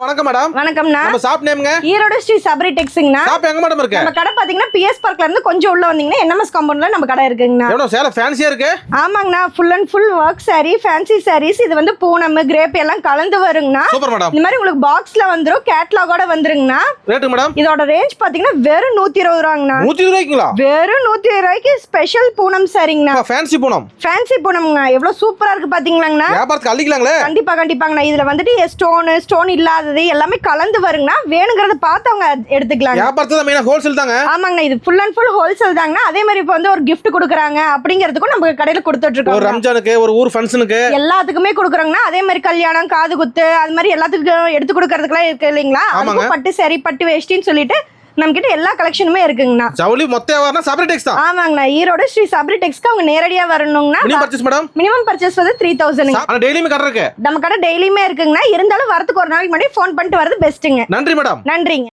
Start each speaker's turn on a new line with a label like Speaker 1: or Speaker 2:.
Speaker 1: வணக்கம் மேடம்.
Speaker 2: வணக்கம்ண்ணா.
Speaker 1: நம்ம ஷாப் நேம்ங்க
Speaker 2: ஈரோடு ஸ்ரீ சபரி டெக்ஸ்ங்கண்ணா.
Speaker 1: ஷாப் எங்க மேடம் இருக்கு?
Speaker 2: நம்ம கடை பாத்தீங்கன்னா பிஎஸ் பார்க்ல இருந்து கொஞ்சம் உள்ள வந்தீங்கன்னா என்எம்எஸ் காம்பவுண்ட்ல நம்ம கடை இருக்குங்கண்ணா.
Speaker 1: எவ்வளவு சேல ஃபேன்சியா இருக்கு?
Speaker 2: ஆமாங்கண்ணா, full and full work sari, fancy saris. இது வந்து பூனம், கிரேப் எல்லாம் கலந்து வருங்கண்ணா.
Speaker 1: Super madam.
Speaker 2: இந்த மாதிரி உங்களுக்கு பாக்ஸ்ல வந்துரும், கேட்டலாகோட வந்துருங்கண்ணா.
Speaker 1: Rate madam?
Speaker 2: இதோட ரேஞ்ச் பாத்தீங்கன்னா வெறும் 120 ரூபாங்கண்ணா.
Speaker 1: 120 ரூபாய்க்குங்களா?
Speaker 2: வெறும் 120 ரூபாய்க்கு ஸ்பெஷல் பூனம் சாரிங்கண்ணா.
Speaker 1: ஃபேன்சி பூனம்.
Speaker 2: ஃபேன்சி பூனம்ங்க. எவ்வளவு சூப்பரா இருக்கு பாத்தீங்களாங்கண்ணா.
Speaker 1: வியாபாரத்துக்கு அள்ளிக்கலாங்களே.
Speaker 2: கண்டிப்பாங்கண்ணா. இதுல வந்துட்டு ஸ்டோன் இல்லாதது எல்லாமே கலந்து வருங்கண்ணா. வேணுங்கிறத பார்த்து அவங்க எடுத்துக்கலாம்.
Speaker 1: வியாபாரத்துல மெயினா ஹோல்சேல் தாங்க.
Speaker 2: ஆமாங்கண்ணா, இது ஃபுல் அண்ட் ஃபுல் ஹோல்சேல் தாங்கண்ணா. அதே மாதிரி இப்போ வந்து ஒரு gift கொடுக்குறாங்க அப்படிங்கிறதுக்கும் நம்ம கடையில கொடுத்துட்டு இருக்கோம்.
Speaker 1: ஒரு ரம்ஜானுக்கு, ஒரு ஊர் ஃபங்க்ஷனுக்கு
Speaker 2: எல்லாத்துக்குமே கொடுக்குறாங்கண்ணா. அதே மாதிரி கல்யாணம், காது குத்து, அது மாதிரி எல்லாத்துக்கும் எடுத்து கொடுக்கறதுக்குலாம் இருக்கு இல்லைங்களா. அதுக்கும் பட்டு சரி, பட்டு வேஷ்டின்னு சொல்லிட்டு நம்ம கிட்ட எல்லா கலெக்ஷனுமே இருக்குங்கண்ணா.
Speaker 1: ஜவுளி மொத்த வியாபாரம்னா சபரி டெக்ஸ் தான்.
Speaker 2: ஆமாங்கண்ணா, ஈரோடு ஸ்ரீ சபரி டெக்ஸ்க்கு அவங்க நேரடியா வரணும்னா
Speaker 1: minimum purchase madam.
Speaker 2: Minimum purchase வந்து 3000.
Speaker 1: ஆனா டெய்லியுமே கடை இருக்கு.
Speaker 2: நம்ம கடை டெய்லியுமே இருக்குங்கண்ணா. இருந்தாலும் வரதுக்கு ஒரு நாளைக்கு முன்னாடி ஃபோன் பண்ணிட்டு வரது பெஸ்ட்டுங்க.
Speaker 1: நன்றி மேடம்.
Speaker 2: நன்றிங்க.